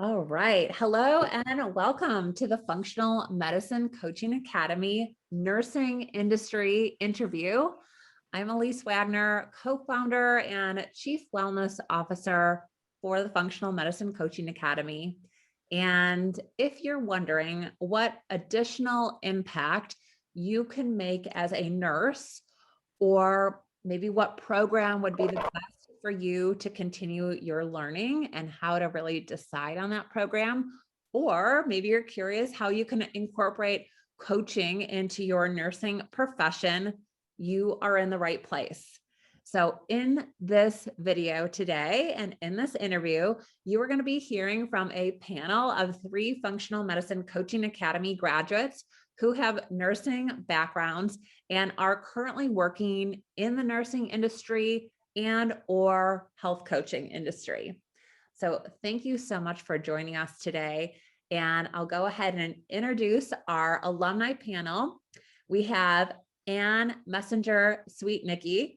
All right. Hello and welcome to the Functional Medicine Coaching Academy Nursing Industry Interview. I'm Elyse Wagner, co-founder and chief wellness officer for the Functional Medicine Coaching Academy. And if you're wondering what additional impact you can make as a nurse, or maybe what program would be the best for you to continue your learning and how to really decide on that program. Or maybe you're curious how you can incorporate coaching into your nursing profession, you are in the right place. So in this video today and in this interview, you are going to be hearing from a panel of 3 Functional Medicine Coaching Academy graduates who have nursing backgrounds and are currently working in the nursing industry and or health coaching industry. So thank you so much for joining us today. And I'll go ahead and introduce our alumni panel. We have Ann Messenger Sweetnicki.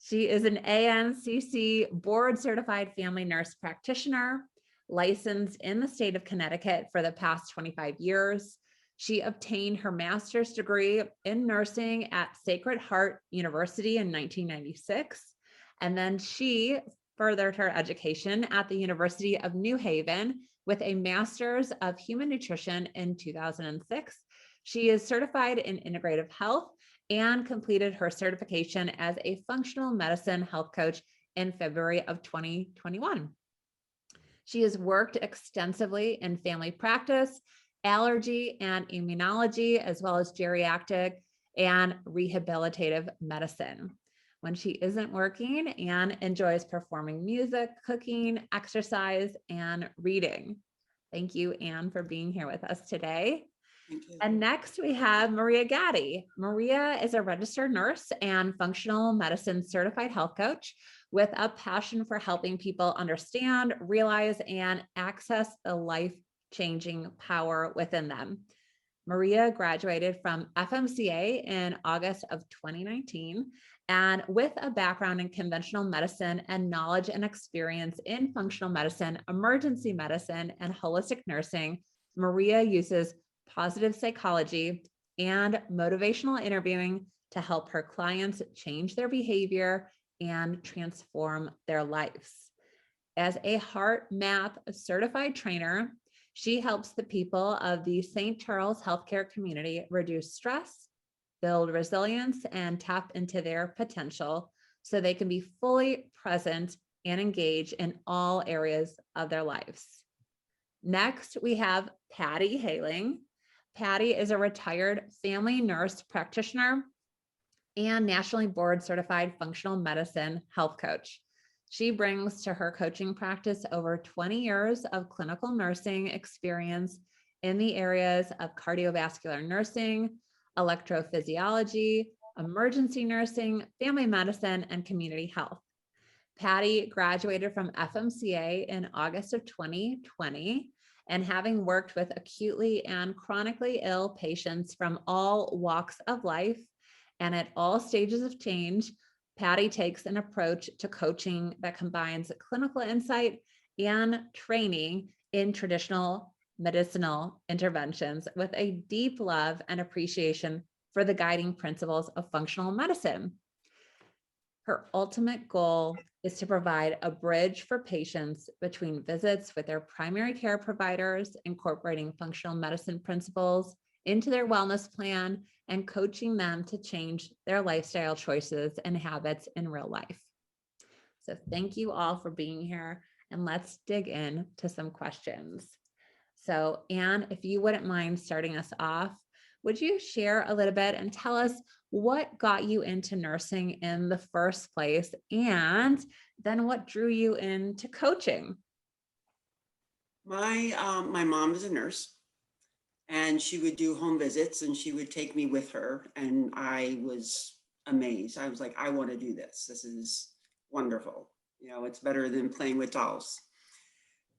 She is an ANCC board certified family nurse practitioner, licensed in the state of Connecticut for the past 25 years. She obtained her master's degree in nursing at Sacred Heart University in 1996. And then she furthered her education at the University of New Haven with a master's of human nutrition in 2006. She is certified in integrative health and completed her certification as a functional medicine health coach in February of 2021. She has worked extensively in family practice, allergy and immunology, as well as geriatric and rehabilitative medicine. When she isn't working, Ann enjoys performing music, cooking, exercise, and reading. Thank you, Ann, for being here with us today. Thank you. And next we have Maria Gatti. Maria is a registered nurse and functional medicine certified health coach with a passion for helping people understand, realize, and access the life-changing power within them. Maria graduated from FMCA in August of 2019, and with a background in conventional medicine and knowledge and experience in functional medicine, emergency medicine, and holistic nursing, Maria uses positive psychology and motivational interviewing to help her clients change their behavior and transform their lives. As a Heart Map certified trainer, she helps the people of the St. Charles healthcare community reduce stress, build resilience, and tap into their potential so they can be fully present and engaged in all areas of their lives. Next, we have Patty Haling. Patty is a retired family nurse practitioner and nationally board certified functional medicine health coach. She brings to her coaching practice over 20 years of clinical nursing experience in the areas of cardiovascular nursing, electrophysiology, emergency nursing, family medicine, and community health. Patty graduated from FMCA in August of 2020, and having worked with acutely and chronically ill patients from all walks of life and at all stages of change, Patty takes an approach to coaching that combines clinical insight and training in traditional medicinal interventions with a deep love and appreciation for the guiding principles of functional medicine. Her ultimate goal is to provide a bridge for patients between visits with their primary care providers, incorporating functional medicine principles into their wellness plan and coaching them to change their lifestyle choices and habits in real life. So thank you all for being here, and let's dig in to some questions. So Ann, if you wouldn't mind starting us off, would you share a little bit and tell us what got you into nursing in the first place, and then what drew you into coaching? My mom is a nurse, and she would do home visits, and she would take me with her, and I was amazed. I was like, I want to do this. This is wonderful. You know, it's better than playing with dolls.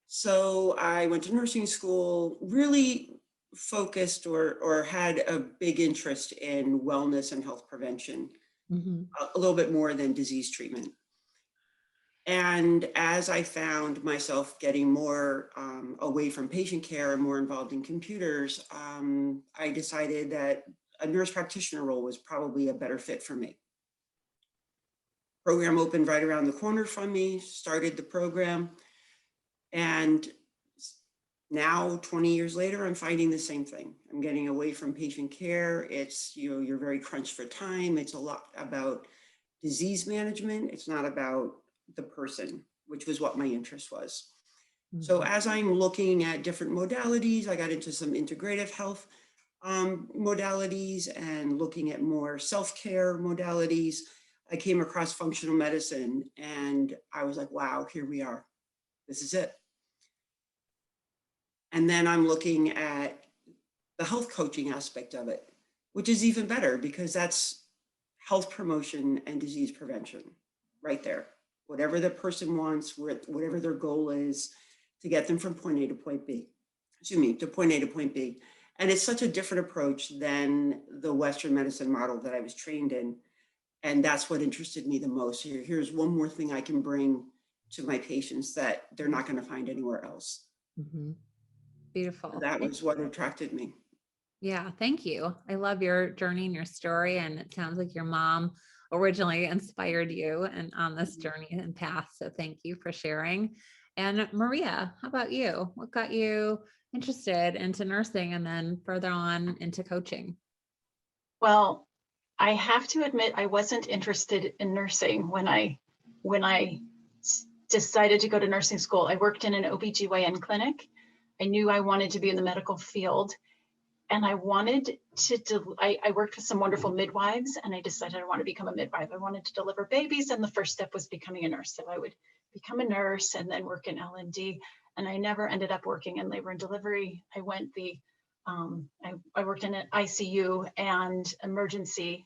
So I went to nursing school, really focused or had a big interest in wellness and health prevention, a little bit more than disease treatment. And as I found myself getting more away from patient care and more involved in computers, I decided that a nurse practitioner role was probably a better fit for me. Program opened right around the corner from me, started the program, and now 20 years later, I'm finding the same thing. I'm getting away from patient care. It's, you're very crunched for time. It's a lot about disease management. It's not about the person, which was what my interest was. So as I'm looking at different modalities, I got into some integrative health modalities and looking at more self-care modalities. I came across functional medicine and I was like, wow, here we are. This is it. And then I'm looking at the health coaching aspect of it, which is even better because that's health promotion and disease prevention right there. Whatever the person wants, whatever their goal is, to get them from point A to point B, to point A to point B. And it's such a different approach than the Western medicine model that I was trained in. And that's what interested me the most. Here's one more thing I can bring to my patients that they're not going to find anywhere else. Mm-hmm. Beautiful. That was what attracted me. Yeah, thank you. I love your journey and your story. And it sounds like your mom originally inspired you and on this journey and path. So thank you for sharing. And Maria, how about you? What got you interested into nursing and then further on into coaching? Well, I have to admit, I wasn't interested in nursing when I decided to go to nursing school. I worked in an OBGYN clinic. I knew I wanted to be in the medical field. And I wanted to, I worked with some wonderful midwives and I decided I want to become a midwife. I wanted to deliver babies and the first step was becoming a nurse. So I would become a nurse and then work in L&D. And I never ended up working in labor and delivery. I went I worked in an ICU and emergency.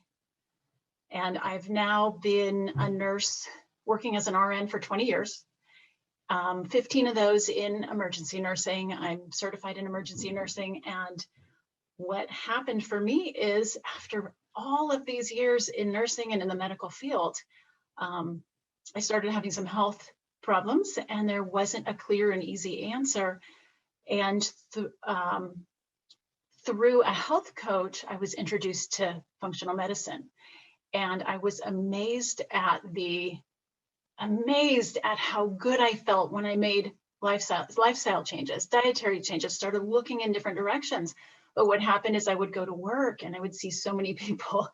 And I've now been a nurse working as an RN for 20 years. 15 of those in emergency nursing. I'm certified in emergency nursing. And what happened for me is after all of these years in nursing and in the medical field, I started having some health problems and there wasn't a clear and easy answer. And through a health coach, I was introduced to functional medicine. And I was amazed at how good I felt when I made lifestyle changes, dietary changes, started looking in different directions. But what happened is I would go to work and I would see so many people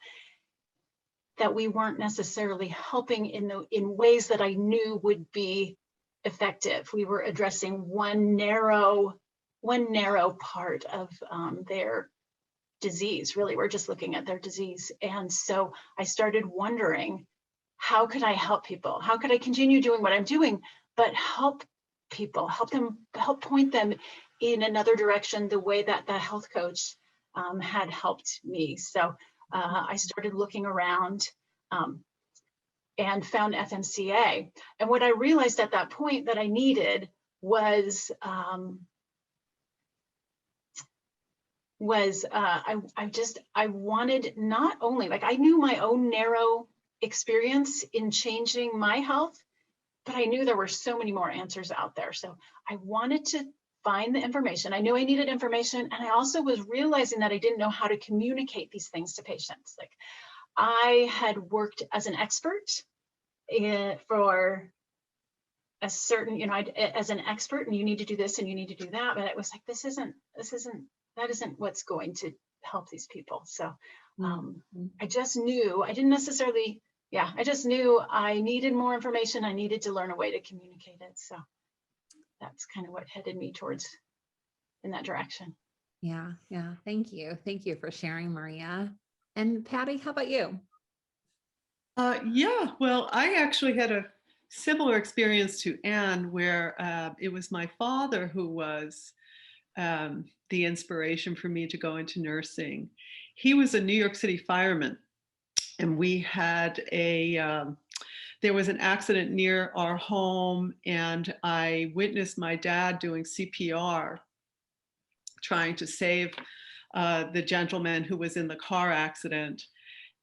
that we weren't necessarily helping in ways that I knew would be effective. We were addressing one narrow part of their disease. Really, we're just looking at their disease. And so I started wondering, how could I help people? How could I continue doing what I'm doing, but help people, help point them in another direction, the way that the health coach had helped me. So I started looking around and found FMCA. And what I realized at that point that I needed was I wanted not only, like I knew my own narrow experience in changing my health, but I knew there were so many more answers out there. So I wanted to find the information. I knew I needed information. And I also was realizing that I didn't know how to communicate these things to patients. Like I had worked as an expert for a certain, as an expert, and you need to do this and you need to do that. But it was like, that isn't what's going to help these people. So I just knew, I just knew I needed more information. I needed to learn a way to communicate it. So that's kind of what headed me towards in that direction. Yeah. Thank you. Thank you for sharing, Maria. And Patty, how about you? Yeah, well, I actually had a similar experience to Anne, where it was my father who was the inspiration for me to go into nursing. He was a New York City fireman, and we had there was an accident near our home, and I witnessed my dad doing CPR, trying to save the gentleman who was in the car accident.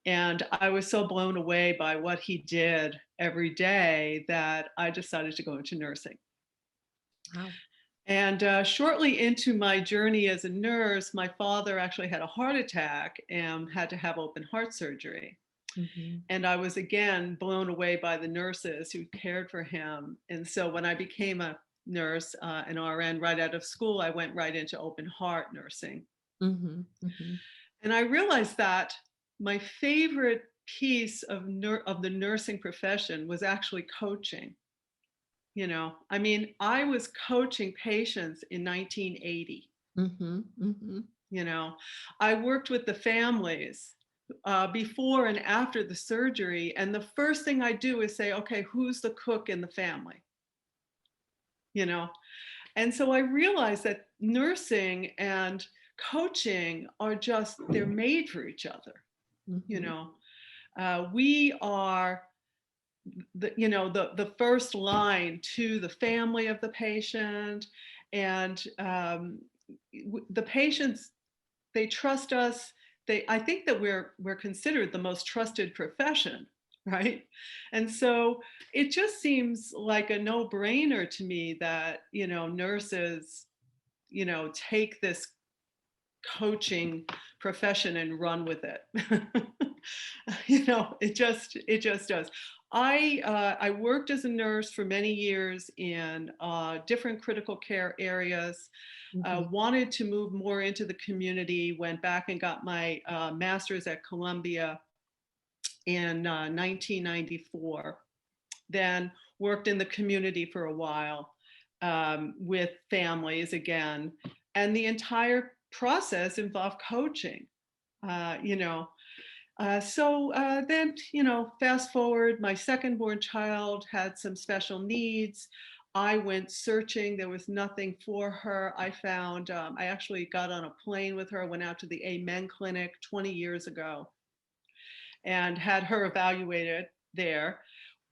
And I was so blown away by what he did every day that I decided to go into nursing. Wow. And shortly into my journey as a nurse, my father actually had a heart attack and had to have open heart surgery. Mhm. And I was again blown away by the nurses who cared for him. And so when I became a nurse, an RN right out of school, I went right into open heart nursing. Mhm. Mhm. And I realized that my favorite piece of the nursing profession was actually coaching. You know, I mean, I was coaching patients in 1980. Mhm. Mhm. You know, I worked with the families before and after the surgery. And the first thing I do is say, okay, who's the cook in the family? You know, and so I realized that nursing and coaching are just, they're made for each other. You Mhm. know, we are the first line to the family of the patient, and the patients, they trust us. I think that we're considered the most trusted profession, right? And so it just seems like a no-brainer to me that, nurses, take this coaching profession and run with it. It just does. I worked as a nurse for many years in different critical care areas. Mhm. Wanted to move more into the community. Went back and got my master's at Columbia in 1994. Then worked in the community for a while with families again, and the entire process involved coaching. Uh, you know, then, fast forward, my second born child had some special needs. I went searching. There was nothing for her. I found, I actually got on a plane with her, went out to the Amen Clinic 20 years ago and had her evaluated there.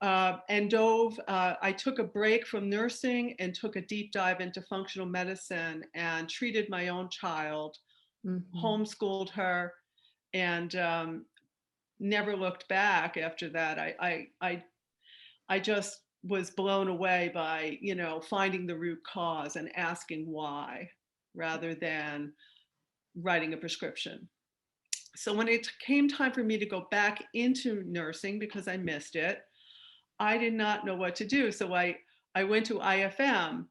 I took a break from nursing and took a deep dive into functional medicine and treated my own child, Mhm. homeschooled her, and never looked back after that. I just was blown away by, finding the root cause and asking why rather than writing a prescription. So when it came time for me to go back into nursing because I missed it, I did not know what to do. So I went to IFM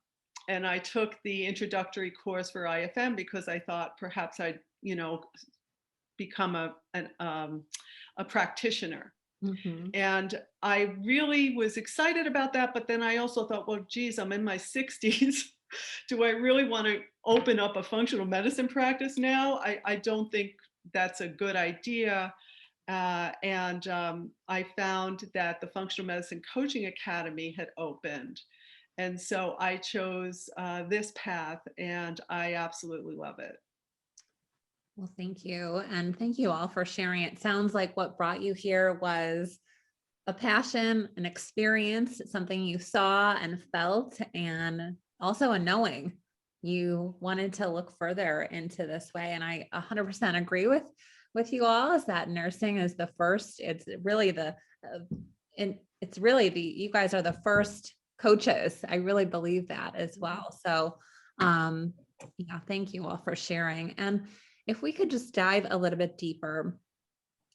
and I took the introductory course for IFM because I thought perhaps I'd, become a practitioner. Mhm. And I really was excited about that. But then I also thought, well, geez, I'm in my 60s. Do I really want to open up a functional medicine practice now? I don't think that's a good idea. I found that the Functional Medicine Coaching Academy had opened. And so I chose this path, and I absolutely love it. Well, thank you. And thank you all for sharing. It sounds like what brought you here was a passion, an experience, something you saw and felt, and also a knowing you wanted to look further into this way. And I 100% agree with you all, is that nursing is the first, it's really you guys are the first coaches. I really believe that as well. So, yeah, thank you all for sharing. And if we could just dive a little bit deeper,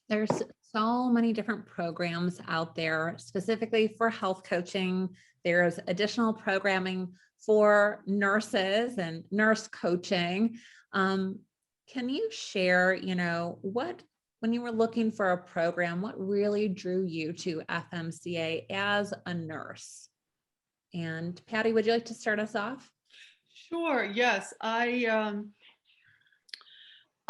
there's so many different programs out there specifically for health coaching. There's additional programming for nurses and nurse coaching. Can you share, when you were looking for a program, what really drew you to FMCA as a nurse? And Patty, would you like to start us off? Sure. Yes,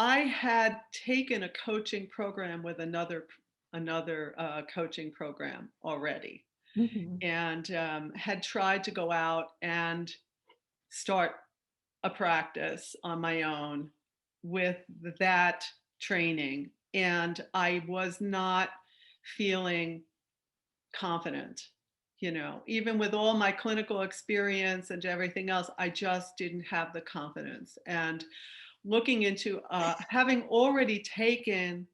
I had taken a coaching program with another coaching program already, Mhm. and had tried to go out and start a practice on my own with that training, and I was not feeling confident. Even with all my clinical experience and everything else, I just didn't have the confidence. And looking into having already taken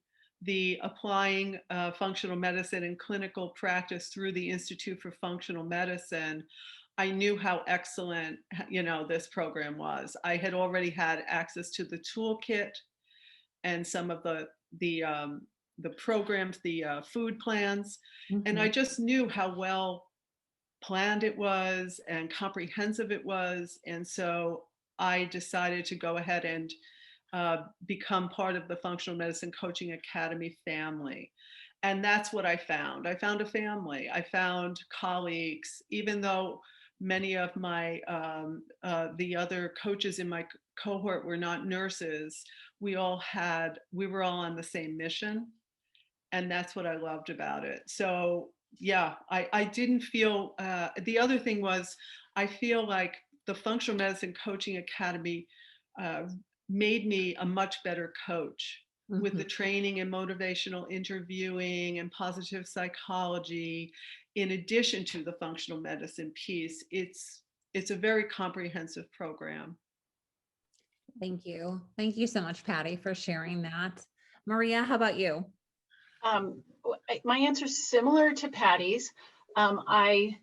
the applying functional medicine and clinical practice through the Institute for Functional Medicine, I knew how excellent, this program was. I had already had access to the toolkit and some of the programs, the food plans, and I just knew how well planned it was and comprehensive it was. And so I decided to go ahead and become part of the Functional Medicine Coaching Academy family. And that's what I found. I found a family. I found colleagues, even though many of my, the other coaches in my cohort were not nurses, we were all on the same mission. And that's what I loved about it. So yeah, I didn't feel, the other thing was, I feel like the Functional Medicine Coaching Academy made me a much better coach with the training in motivational interviewing and positive psychology. In addition to the functional medicine piece, it's a very comprehensive program. Thank you. Thank you so much, Patty, for sharing that. Maria, how about you? My answer is similar to Patty's. I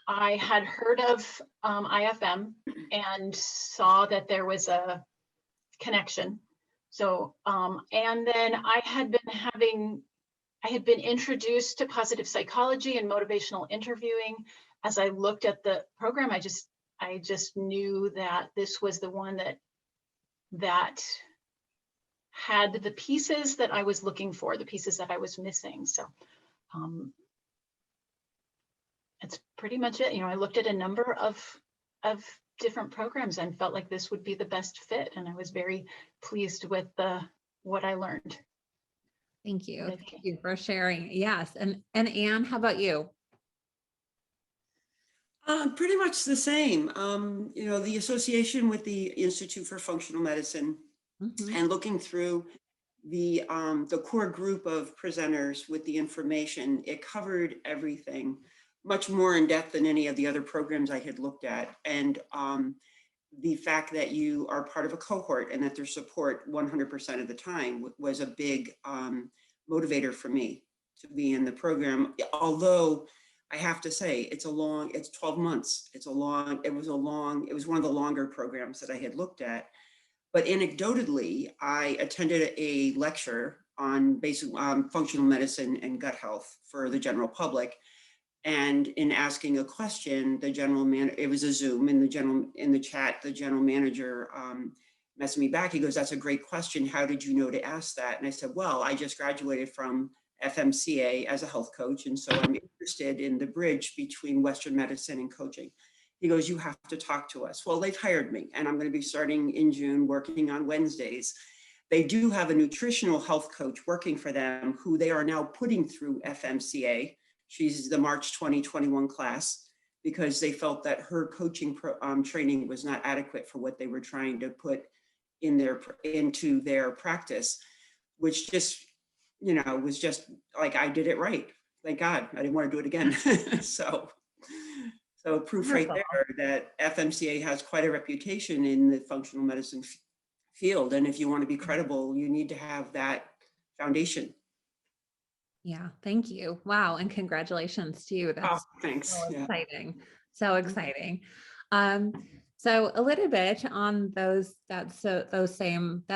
had heard of IFM and saw that there was a connection. So, and then I had been introduced to positive psychology and motivational interviewing. As I looked at the program, I just knew that this was the one that had the pieces that I was looking for, the pieces that I was missing. So that's pretty much it. I looked at a number of different programs and felt like this would be the best fit. And I was very pleased with what I learned. Thank you. Thank you for sharing. Yes. And Anne, how about you? Pretty much the same. The association with the Institute for Functional Medicine and looking through the core group of presenters with the information, it covered everything much more in depth than any of the other programs I had looked at. And the fact that you are part of a cohort and that there's support 100% of the time was a big motivator for me to be in the program. Although I have to say, it's 12 months. It was one of the longer programs that I had looked at. But anecdotally, I attended a lecture on basic functional medicine and gut health for the general public. And in asking a question, it was a Zoom, in the chat, the general manager messaged me back. He goes, "That's a great question. How did you know to ask that?" And I said, "Well, I just graduated from FMCA as a health coach. And so I'm interested in the bridge between Western medicine and coaching." He goes, "You have to talk to us." Well, they've hired me and I'm going to be starting in June working on Wednesdays. They do have a nutritional health coach working for them who they are now putting through FMCA. She's the March 2021 class because they felt that her coaching training was not adequate for what they were trying to put into their practice, which just, was just like, I did it right. Thank God. I didn't want to do it again. So proof right there that FMCA has quite a reputation in the functional medicine field. And if you want to be credible, you need to have that foundation. Yeah, thank you. Wow. And congratulations to you. That's thanks. So exciting. So exciting. So a little bit on that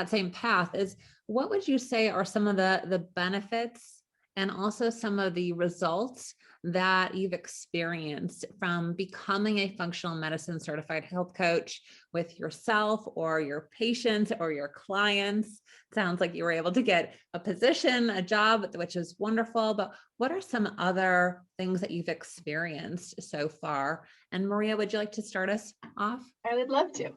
same path is, what would you say are some of the benefits and also some of the results that you've experienced from becoming a functional medicine certified health coach with yourself or your patients or your clients? Sounds like you were able to get a position, a job, which is wonderful, but what are some other things that you've experienced so far? And Maria, would you like to start us off? I would love to.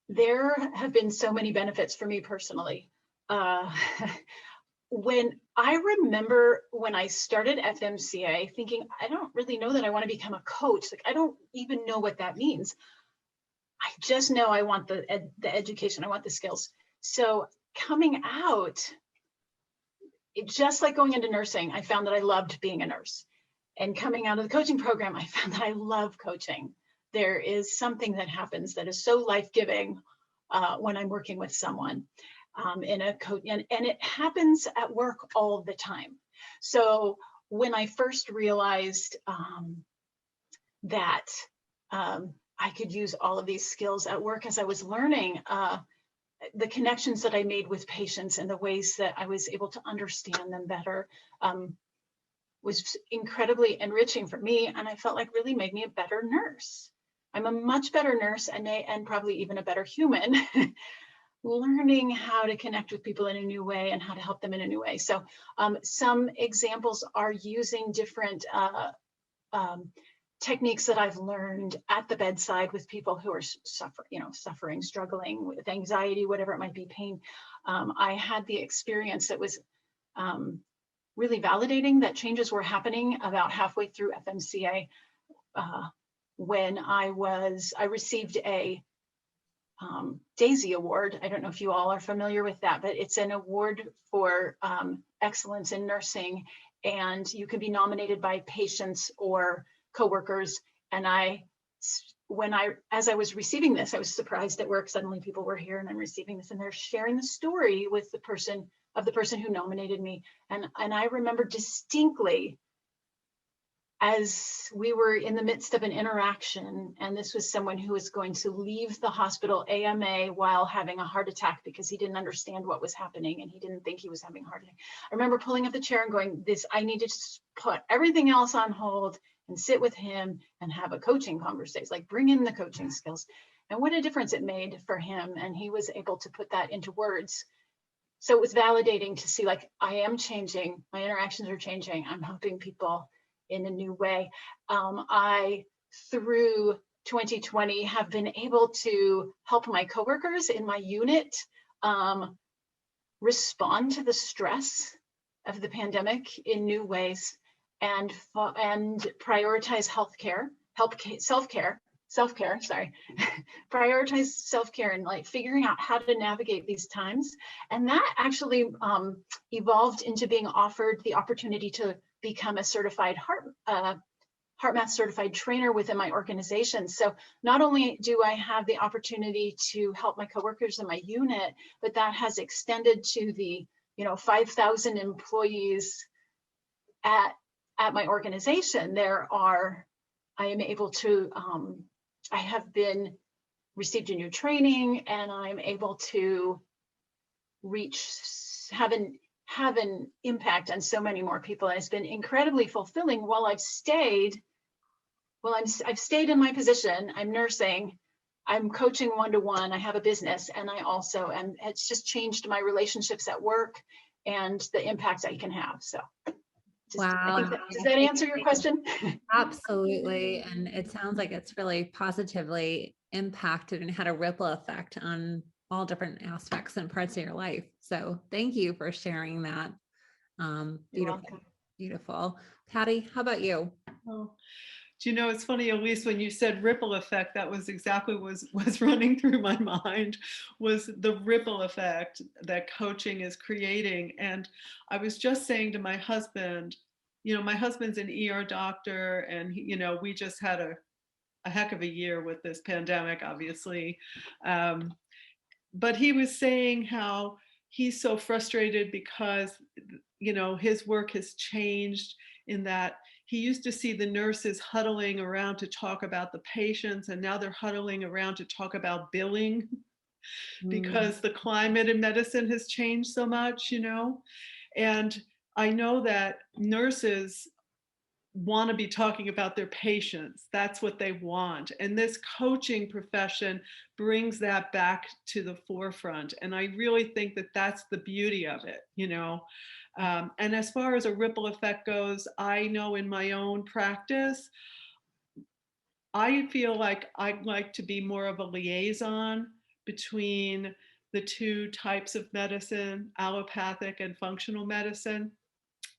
There have been so many benefits for me personally. When I remember when I started FMCA thinking, I don't really know that I want to become a coach. Like, I don't even know what that means. I just know I want the education. I want the skills. So coming out, just like going into nursing, I found that I loved being a nurse. And coming out of the coaching program, I found that I love coaching. There is something that happens that is so life-giving when I'm working with someone. in a coach, and it happens at work all the time. So when I first realized that I could use all of these skills at work as I was learning, the connections that I made with patients and the ways that I was able to understand them better was incredibly enriching for me. And I felt like really made me a better nurse. I'm a much better nurse and probably even a better human, learning how to connect with people in a new way and how to help them in a new way. So some examples are using different techniques that I've learned at the bedside with people who are suffering, struggling with anxiety, whatever it might be, pain. I had the experience that was really validating that changes were happening about halfway through FMCA when I received a Daisy Award. I don't know if you all are familiar with that, but it's an award for excellence in nursing, and you can be nominated by patients or coworkers. And as I was receiving this, I was surprised at work. Suddenly people were here and I'm receiving this and they're sharing the story with the person who nominated me. And I remember distinctly, as we were in the midst of an interaction, and this was someone who was going to leave the hospital AMA while having a heart attack because he didn't understand what was happening and he didn't think he was having a heart attack. I remember pulling up the chair and going, I need to put everything else on hold and sit with him and have a coaching conversation, like bring in the coaching skills. And what a difference it made for him. And he was able to put that into words. So it was validating to see, like, I am changing, my interactions are changing, I'm helping people in a new way. I, through 2020, have been able to help my coworkers in my unit respond to the stress of the pandemic in new ways and prioritize self-care, prioritize self-care and like figuring out how to navigate these times. And that actually evolved into being offered the opportunity to become a certified HeartMath certified trainer within my organization. So not only do I have the opportunity to help my coworkers in my unit, but that has extended to the 5,000 employees at my organization. I am able to, I have received a new training, and I'm able to have an impact on so many more people. And it's been incredibly fulfilling while I've stayed in my position. I'm nursing, I'm coaching one-to-one, I have a business, and it's just changed my relationships at work and the impacts I can have. So Wow. Does that answer your question? Absolutely. And it sounds like it's really positively impacted and had a ripple effect on all different aspects and parts of your life. So thank you for sharing that. Beautiful. Beautiful. Patty, how about you? Oh, do you know, it's funny, Elyse, when you said ripple effect, that was exactly what was running through my mind, was the ripple effect that coaching is creating. And I was just saying to my husband, my husband's an ER doctor, and we just had a heck of a year with this pandemic, obviously. But he was saying how he's so frustrated because, his work has changed in that he used to see the nurses huddling around to talk about the patients, and now they're huddling around to talk about billing because the climate in medicine has changed so much, And I know that nurses want to be talking about their patients. That's what they want. And this coaching profession brings that back to the forefront. And I really think that that's the beauty of it, And as far as a ripple effect goes, I know in my own practice, I feel like I'd like to be more of a liaison between the two types of medicine, allopathic and functional medicine.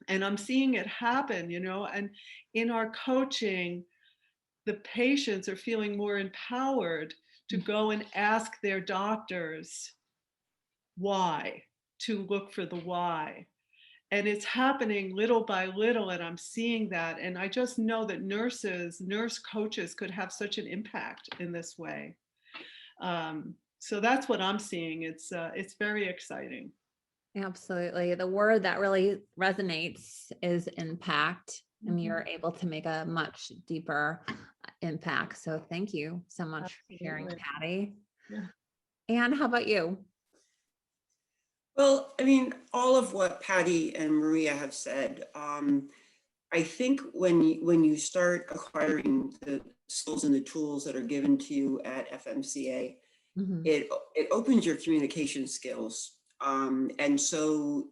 And I'm seeing it happen, and in our coaching, the patients are feeling more empowered to go and ask their doctors why, to look for the why. And it's happening little by little, and I'm seeing that. And I just know that nurse coaches could have such an impact in this way. So that's what I'm seeing. It's very exciting. Absolutely. The word that really resonates is impact, and you're able to make a much deeper impact. So thank you so much for sharing, Absolutely. Patty. Yeah. And how about you? Well, I mean, all of what Patty and Maria have said, I think when you start acquiring the skills and the tools that are given to you at FMCA, Mhm. it opens your communication skills, and so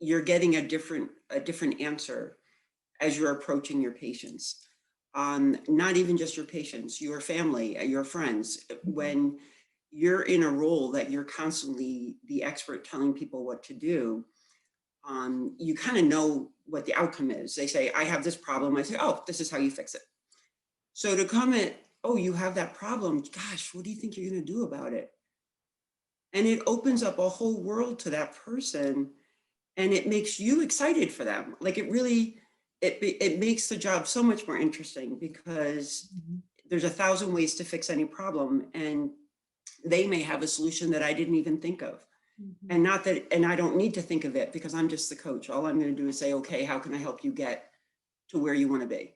you're getting a different answer as you're approaching your patients. Not even just your patients, your family, your friends. When you're in a role that you're constantly the expert telling people what to do, you kind of know what the outcome is. They say, I have this problem. I say, oh, this is how you fix it. So to comment, oh, you have that problem. Gosh, what do you think you're going to do about it? And it opens up a whole world to that person, and it makes you excited for them. Like it really, it makes the job so much more interesting, because there's 1,000 ways to fix any problem, and they may have a solution that I didn't even think of. And not that, and I don't need to think of it, because I'm just the coach. All I'm going to do is say, okay, how can I help you get to where you want to be?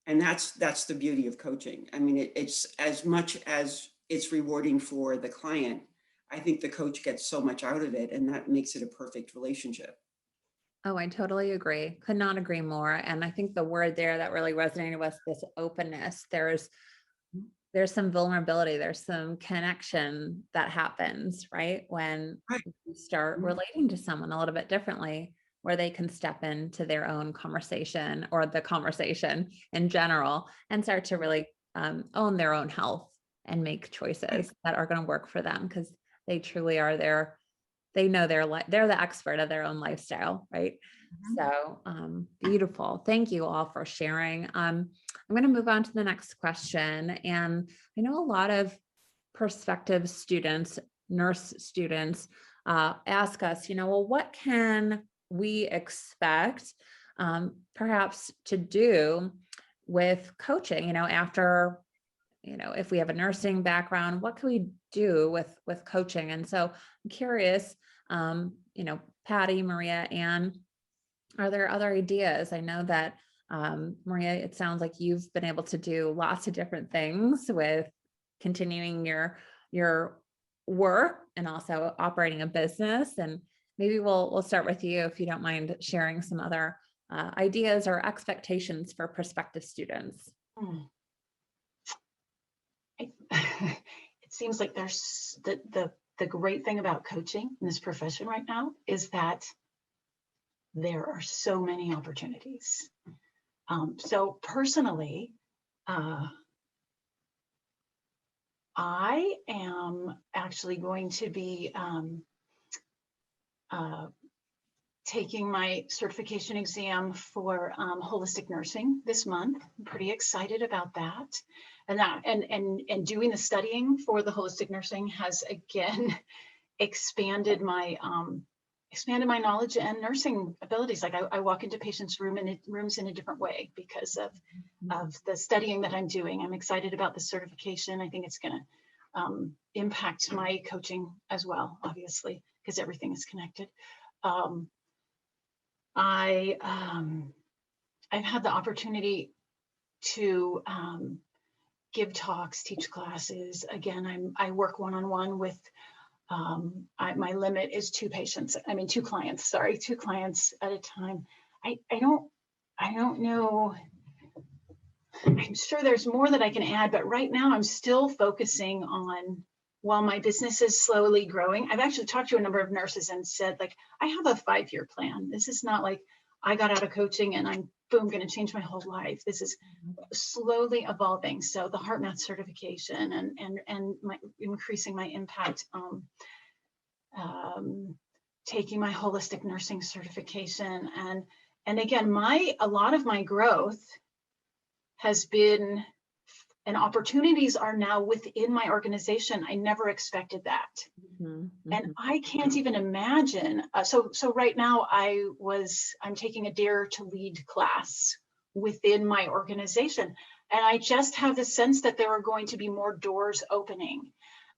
And that's the beauty of coaching. I mean, it's as much as it's rewarding for the client, I think the coach gets so much out of it, and that makes it a perfect relationship. Oh, I totally agree. Could not agree more. And I think the word there that really resonated was this openness. There's some vulnerability, there's some connection that happens, right? When Right. you start relating to someone a little bit differently, where they can step into their own conversation or the conversation in general and start to really own their own health and make choices that are going to work for them, because they truly are they know they're the expert of their own lifestyle, right? So beautiful. Thank you all for sharing. I'm going to move on to the next question. And I know a lot of prospective students, nurse students, ask us, well, what can we expect perhaps to do with coaching, after, if we have a nursing background, what can we do with coaching? And so I'm curious, Patty, Maria, Ann, are there other ideas? I know that Maria, it sounds like you've been able to do lots of different things with continuing your work and also operating a business. And maybe we'll start with you, if you don't mind sharing some other ideas or expectations for prospective students. It seems like there's the great thing about coaching in this profession right now is that there are so many opportunities. So personally, I am actually going to be taking my certification exam for holistic nursing this month. I'm pretty excited about that. And doing the studying for the holistic nursing has again expanded my knowledge and nursing abilities. Like I walk into patients' rooms in a different way because of the studying that I'm doing. I'm excited about the certification. I think it's going to impact my coaching as well, obviously, because everything is connected. I've had the opportunity to give talks, teach classes. Again, I work one-on-one with, my limit is two clients at a time. I don't know. I'm sure there's more that I can add, but right now I'm still focusing on, while my business is slowly growing, I've actually talked to a number of nurses and said, like, I have a 5-year plan. This is not like I got out of coaching and I'm boom, going to change my whole life. This is slowly evolving. So the heart math certification and my increasing my impact, taking my holistic nursing certification. And again, a lot of my growth has been, and opportunities are now within my organization. I never expected that. And I can't even imagine. So right now I'm taking a Dare to Lead class within my organization. And I just have the sense that there are going to be more doors opening.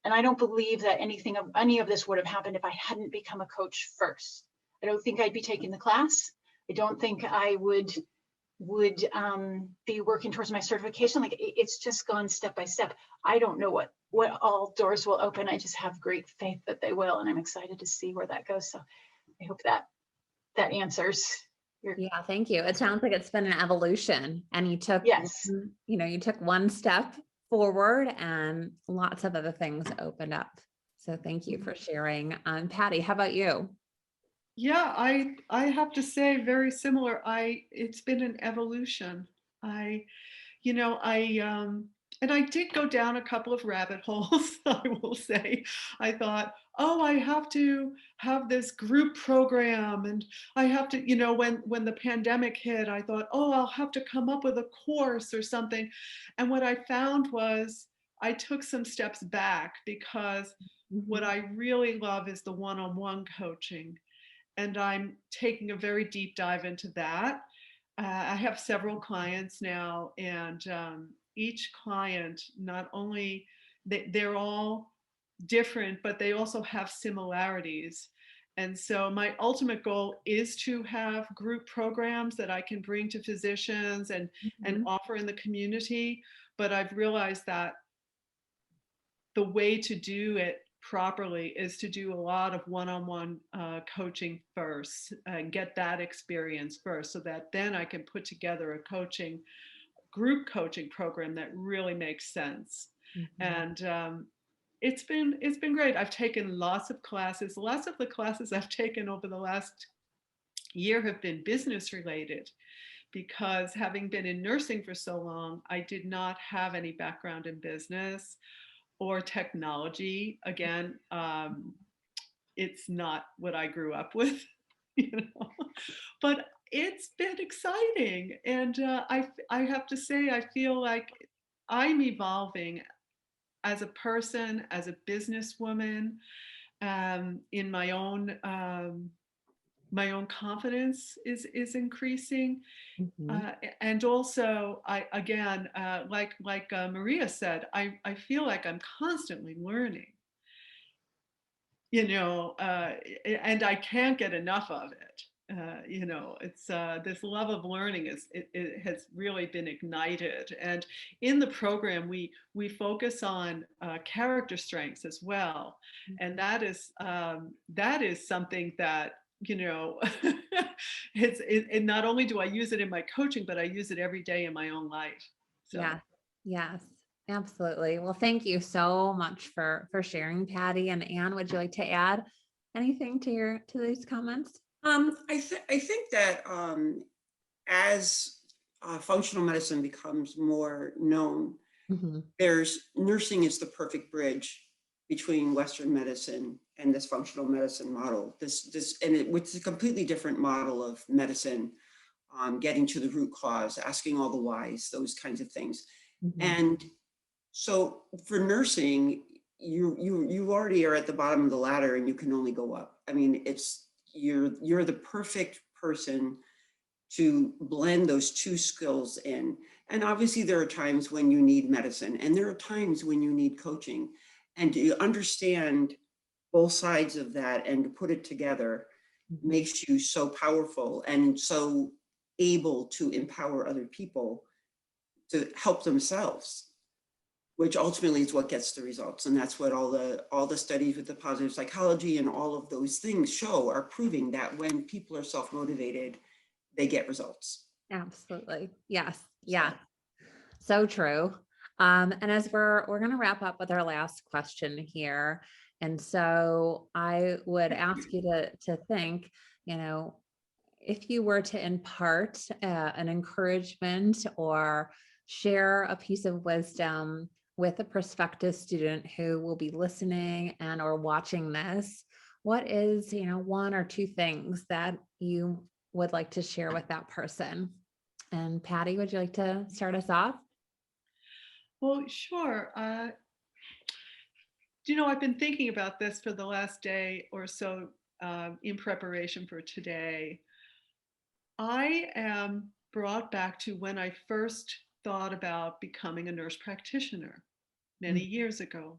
And I don't believe that any of this would have happened if I hadn't become a coach first. I don't think I'd be taking the class. I don't think I would be working towards my certification. Like it's just gone step by step. I don't know what all doors will open. I just have great faith that they will, and I'm excited to see where that goes. So I hope that answers your. Yeah, thank you. It sounds like it's been an evolution, and you took, Yes. you took one step forward and lots of other things opened up. So thank you for sharing. Patty, how about you? Yeah, I have to say very similar. It's been an evolution. And I did go down a couple of rabbit holes, I will say. I thought, oh, I have to have this group program, and I have to, when the pandemic hit, I thought, oh, I'll have to come up with a course or something. And what I found was I took some steps back, because what I really love is the one-on-one coaching. And I'm taking a very deep dive into that. I have several clients now, and each client, not only they're all different, but they also have similarities. And so my ultimate goal is to have group programs that I can bring to physicians and offer in the community. But I've realized that the way to do it properly is to do a lot of one-on-one coaching first, and get that experience first, so that then I can put together a group coaching program that really makes sense. And it's been great. I've taken lots of classes. Lots of the classes I've taken over the last year have been business related, because having been in nursing for so long, I did not have any background in business or technology. Again, it's not what I grew up with, but it's been exciting. And I have to say, I feel like I'm evolving as a person, as a businesswoman, in my own confidence is increasing. And also, like Maria said, I feel like I'm constantly learning, and I can't get enough of it. It's this love of learning it has really been ignited. And in the program, we focus on character strengths as well, and that is something that, it's not only do I use it in my coaching, but I use it every day in my own life. So. Yeah. Yes, absolutely. Well, thank you so much for sharing, Patty. And Anne, would you like to add anything to these comments? I think that as functional medicine becomes more known, nursing is the perfect bridge between Western medicine and this functional medicine model. It's a completely different model of medicine, getting to the root cause, asking all the whys, those kinds of things. And so for nursing, you already are at the bottom of the ladder, and you can only go up. I mean, you're the perfect person to blend those two skills in. And obviously there are times when you need medicine, and there are times when you need coaching. And to understand both sides of that and to put it together makes you so powerful and so able to empower other people to help themselves, which ultimately is what gets the results. And that's what all the studies with the positive psychology and all of those things are proving, that when people are self-motivated, they get results. Absolutely. Yes. Yeah. So true. And as we're going to wrap up with our last question here. And so I would ask you to think, if you were to impart an encouragement or share a piece of wisdom with a prospective student who will be listening and or watching this, what is, one or two things that you would like to share with that person? And Patty, would you like to start us off? Well, sure. I've been thinking about this for the last day or so in preparation for today. I am brought back to when I first thought about becoming a nurse practitioner many years ago.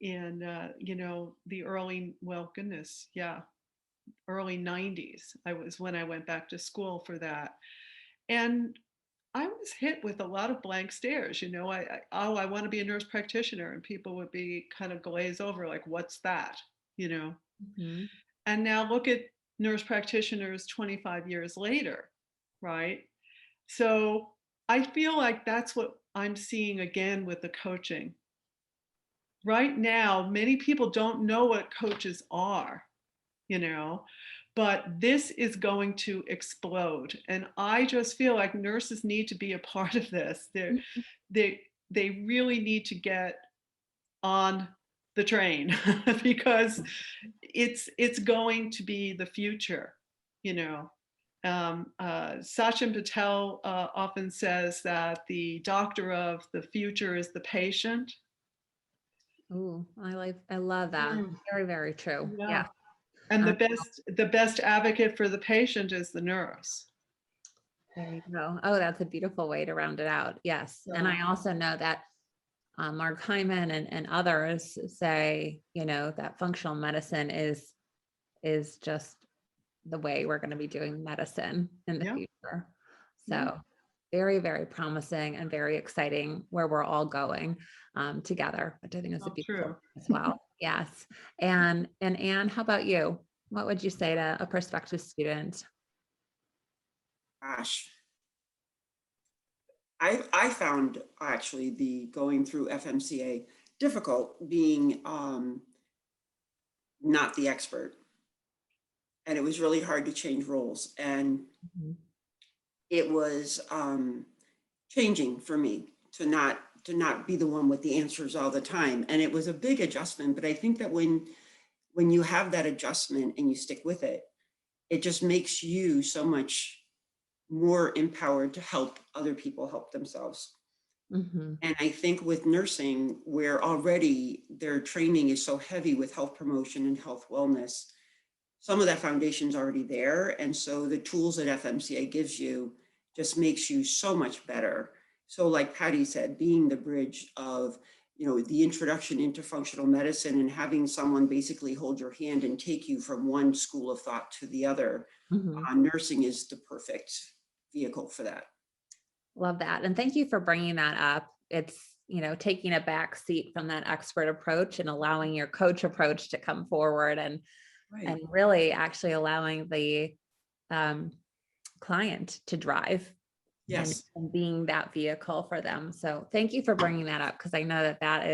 you know, the early, well, goodness, yeah, early 90s. I was when I went back to school for that. And I was hit with a lot of blank stares. You know, I want to be a nurse practitioner, and people would be kind of glaze over, like, what's that? You know. Mhm. And now look at nurse practitioners 25 years later, right? So I feel like that's what I'm seeing again with the coaching. Right now, many people don't know what coaches are, you know, but this is going to explode. And I just feel like nurses need to be a part of this. They they really need to get on the train because it's going to be the future, you know. Sachin Patel often says that the doctor of the future is the patient. Ooh, I love that. Mm. Very, very true. Yeah. Yeah. And Um, the best advocate for the patient is the nurse. There you go. Oh, that's a beautiful way to round it out. Yes. And I also know that Mark Hyman and others say, you know, that functional medicine is just the way we're going to be doing medicine in the Yeah. future. So Yeah. very, very promising and very exciting where we're all going together, which I think is a Oh, beautiful true. as well. Yes. And Anne, how about you? What would you say to a prospective student? Gosh, I found actually the going through FMCA difficult, being not the expert. And it was really hard to change roles. And Mhm. it was changing for me to not be the one with the answers all the time. And it was a big adjustment. But I think that when you have that adjustment and you stick with it, it just makes you so much more empowered to help other people help themselves. Mhm. And I think with nursing, where already their training is so heavy with health promotion and health wellness, some of that foundation is already there. And so the tools that FMCA gives you just makes you so much better. So like Patty said, being the bridge of, you know, the introduction into functional medicine and having someone basically hold your hand and take you from one school of thought to the other, Mhm. nursing is the perfect vehicle for that. Love that. And thank you for bringing that up. It's, you know, taking a back seat from that expert approach and allowing your coach approach to come forward and Right. really actually allowing the client to drive Yes. and being that vehicle for them. So thank you for bringing that up, because I know that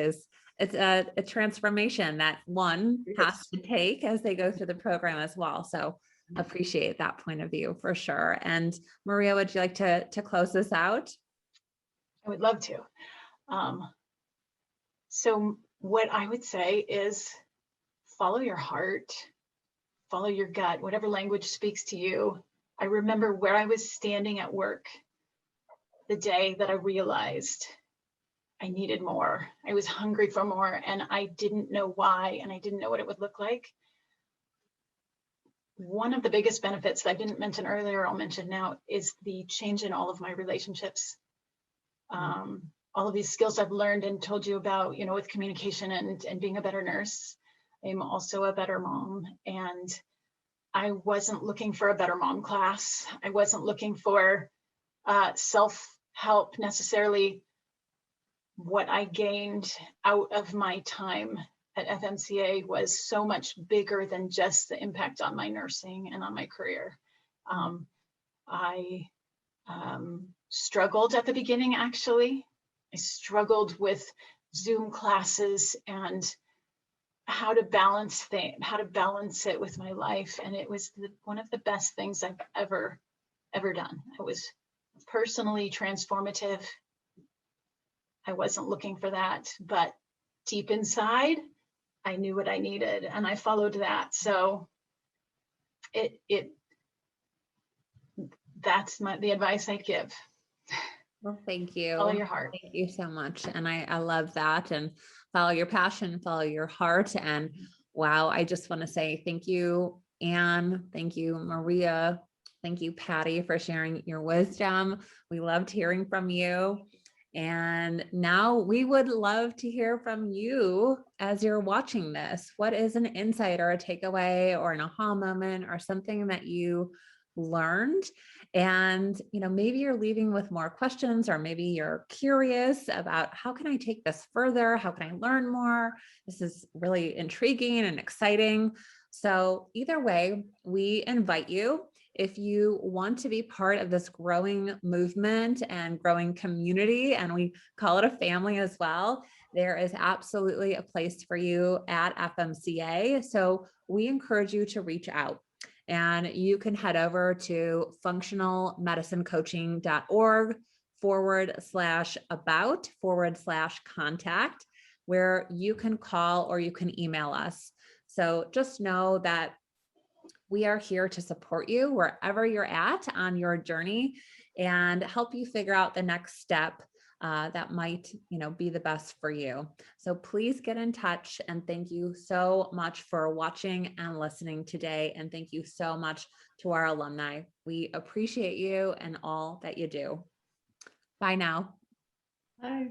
it's a transformation that one has Yes. to take as they go through the program as well. So appreciate that point of view for sure. And Maria, would you like to close this out? I would love to. So what I would say is follow your heart, follow your gut, whatever language speaks to you. I remember where I was standing at work the day that I realized I needed more. I was hungry for more and I didn't know why, and I didn't know what it would look like. One of the biggest benefits that I didn't mention earlier, I'll mention now, is the change in all of my relationships. All of these skills I've learned and told you about, you know, with communication and being a better nurse. I'm also a better mom, and I wasn't looking for a better mom class. I wasn't looking for self-help necessarily. What I gained out of my time at FMCA was so much bigger than just the impact on my nursing and on my career. I struggled at the beginning, actually. I struggled with Zoom classes and how to balance it with my life. And it was one of the best things I've ever done. It was personally transformative. I wasn't looking for that, but deep inside, I knew what I needed and I followed that. So that's the advice I'd give. Well, thank you. Follow your heart. Thank you so much. And I love that. And follow your passion, follow your heart. And wow, I just want to say thank you, Anne. Thank you, Maria. Thank you, Patty, for sharing your wisdom. We loved hearing from you. And now we would love to hear from you as you're watching this. What is an insight or a takeaway or an aha moment or something that you learned? And, maybe you're leaving with more questions, or maybe you're curious about how can I take this further? How can I learn more? This is really intriguing and exciting. So either way, we invite you, if you want to be part of this growing movement and growing community, and we call it a family as well, there is absolutely a place for you at FMCA. So we encourage you to reach out, and you can head over to functionalmedicincoaching.org/about/contact, where you can call or you can email us. So just know that we are here to support you wherever you're at on your journey and help you figure out the next step that might, be the best for you. So please get in touch, and thank you so much for watching and listening today. And thank you so much to our alumni. We appreciate you and all that you do. Bye now. Bye.